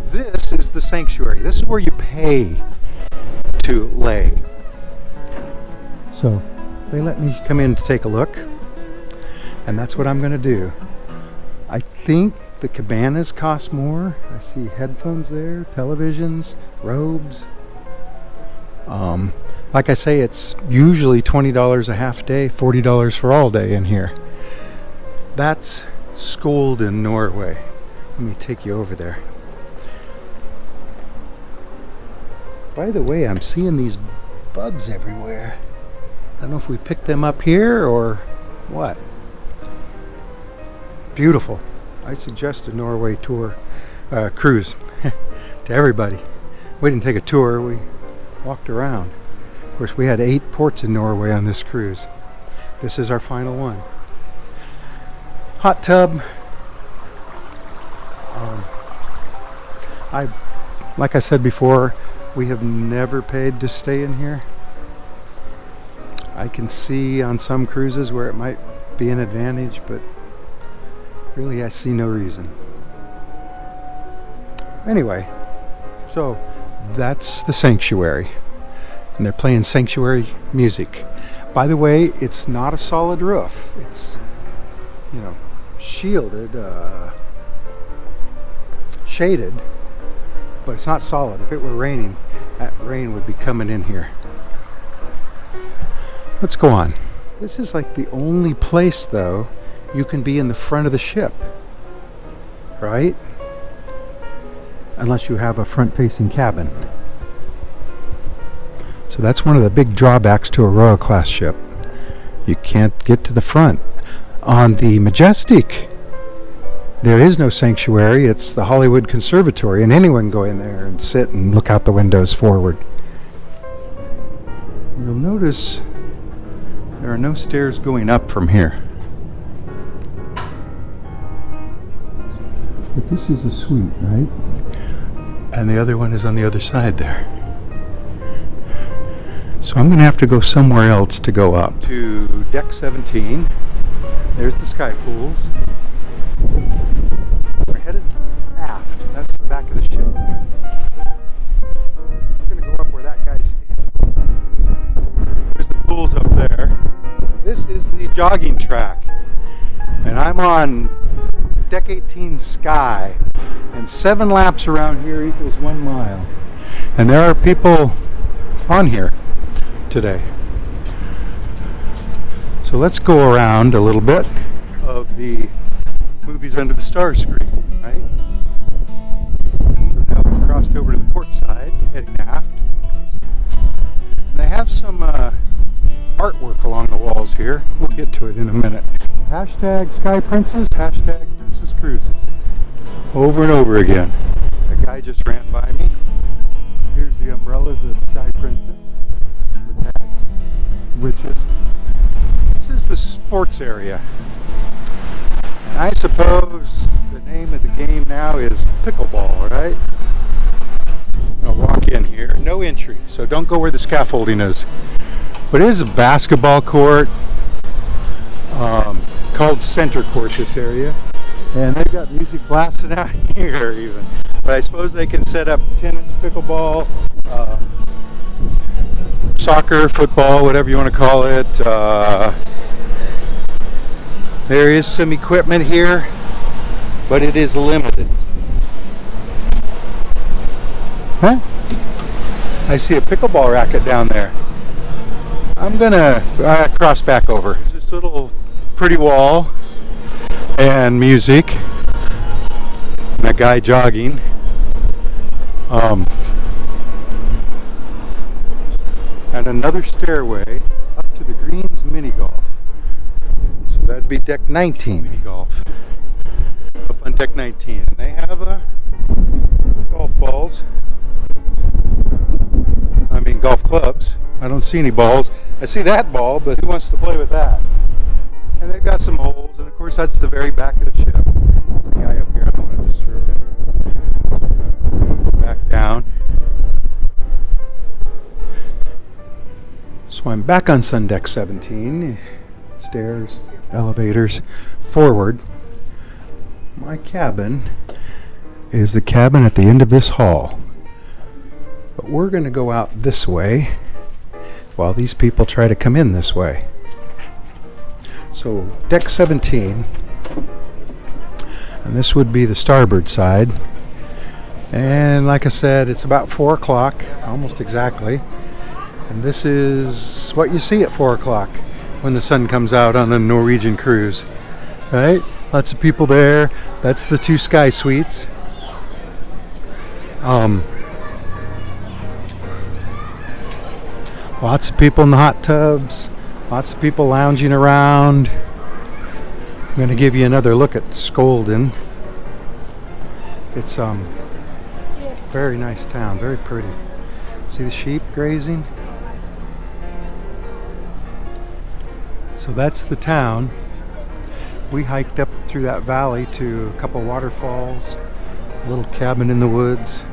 This is the sanctuary. This is where you pay to lay. So they let me come in to take a look, and that's what I'm going to do. I think the cabanas cost more. I see headphones there, televisions, robes. Like I say, it's usually $20 a half day, $40 for all day in here. That's Skolden, Norway. Let me take you over there. By the way, I'm seeing these bugs everywhere. I don't know if we picked them up here or what. Beautiful. I suggest a Norway tour, cruise to everybody. We didn't take a tour, we walked around. Of course, we had 8 ports in Norway on this cruise. This is our final one. Hot tub. Like I said before, we have never paid to stay in here. I can see on some cruises where it might be an advantage, but really I see no reason. Anyway, so that's the sanctuary, and they're playing sanctuary music. By the way, it's not a solid roof. It's, you know, shielded, shaded, but it's not solid. If it were raining, that rain would be coming in here. Let's go on. This is like the only place, though, you can be in the front of the ship, right? Unless you have a front-facing cabin. So that's one of the big drawbacks to a Royal Class ship. You can't get to the front. On the Majestic, there is no sanctuary. It's the Hollywood Conservatory, and anyone can go in there and sit and look out the windows forward. You'll notice there are no stairs going up from here. But this is a suite, right? And the other one is on the other side there. So I'm going to have to go somewhere else to go up. To deck 17. There's the sky pools. We're headed aft. That's the back of the ship there. We're going to go up where that guy's standing. There's the pools up there. This is the jogging track. And I'm on deck 18 Sky. And 7 laps around here equals 1 mile. And there are people on here today. So let's go around a little bit of the movies under the stars screen, right? So now we've crossed over to the port side, heading aft. And they have some artwork along the walls here. We'll get to it in a minute. Hashtag Sky Princess, hashtag Princess Cruises. Over and over again. A guy just ran by me. Here's the umbrellas of Sky Princess with hats, witches. This is the sports area. And I suppose the name of the game now is pickleball, right? I'm going to walk in here. No entry, so don't go where the scaffolding is. But it is a basketball court called Center Court, this area. And they've got music blasting out here even. But I suppose they can set up tennis, pickleball, soccer, football, whatever you want to call it. There is some equipment here, but it is limited. Huh? I see a pickleball racket down there. I'm gonna cross back over. There's this little pretty wall and music and a guy jogging. And another stairway up to the greens mini golf. So that'd be deck 19 mini golf. Up on deck 19. And they have golf balls. I mean golf clubs. I don't see any balls. I see that ball, but who wants to play with that? And they've got some holes, and of course that's the very back of the ship. The guy up here, I don't want to disturb him. Back down. So I'm back on sun deck 17. Stairs, elevators, forward. My cabin is the cabin at the end of this hall. But we're going to go out this way while these people try to come in this way. So deck 17, and this would be the starboard side. And like I said, it's about 4 o'clock, almost exactly. And this is what you see at 4 o'clock when the sun comes out on a Norwegian cruise. Right? Lots of people there. That's the 2 sky suites. Lots of people in the hot tubs. Lots of people lounging around. I'm going to give you another look at Skolden. It's very nice town, very pretty. See the sheep grazing? So that's the town. We hiked up through that valley to a couple waterfalls, a little cabin in the woods.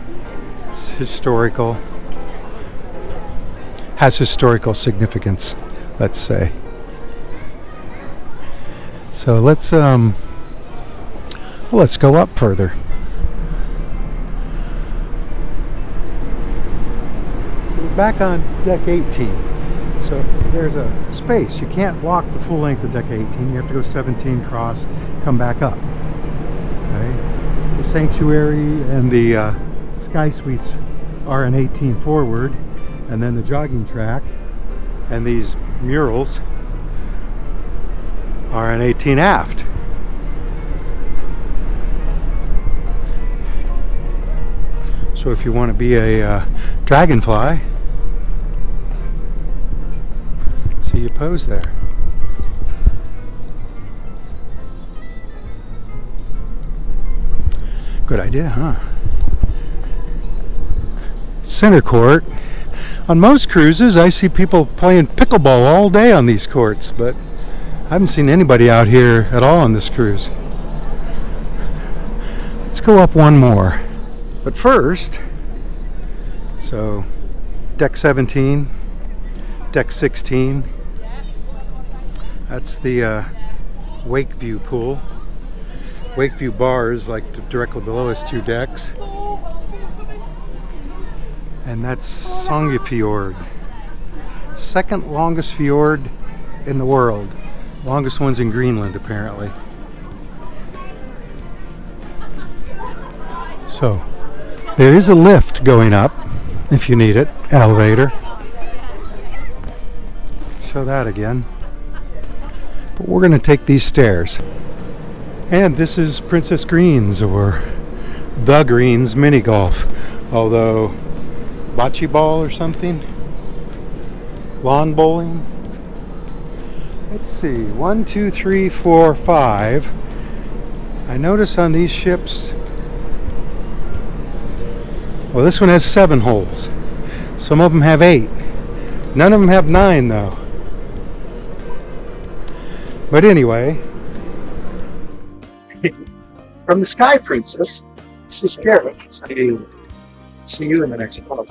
It's historical. Has historical significance, let's say. So let's go up further. So we're back on deck 18. So there's a space. You can't walk the full length of deck 18. You have to go 17, cross, come back up. Okay. The sanctuary and the sky suites are an 18 forward, and then the jogging track and these murals are an 18 aft. So if you want to be a dragonfly, see you pose there. Good idea, huh? Center court. On most cruises, I see people playing pickleball all day on these courts, but I haven't seen anybody out here at all on this cruise. Let's go up one more. But first, so deck 17, deck 16, that's the Wakeview pool. Wakeview bar is like directly below us, 2 decks. And that's Sognefjord. Second longest fjord in the world. Longest one's in Greenland, apparently. So, there is a lift going up, if you need it. Elevator. Show that again. But we're going to take these stairs. And this is Princess Green's, or The Green's mini golf. Although, bocce ball or something? Lawn bowling? Let's see, 1, 2, 3, 4, 5. I notice on these ships, well, this one has 7 holes. Some of them have 8. None of them have 9 though. But anyway, from the Sky Princess, this is Garrett. See you in the next part.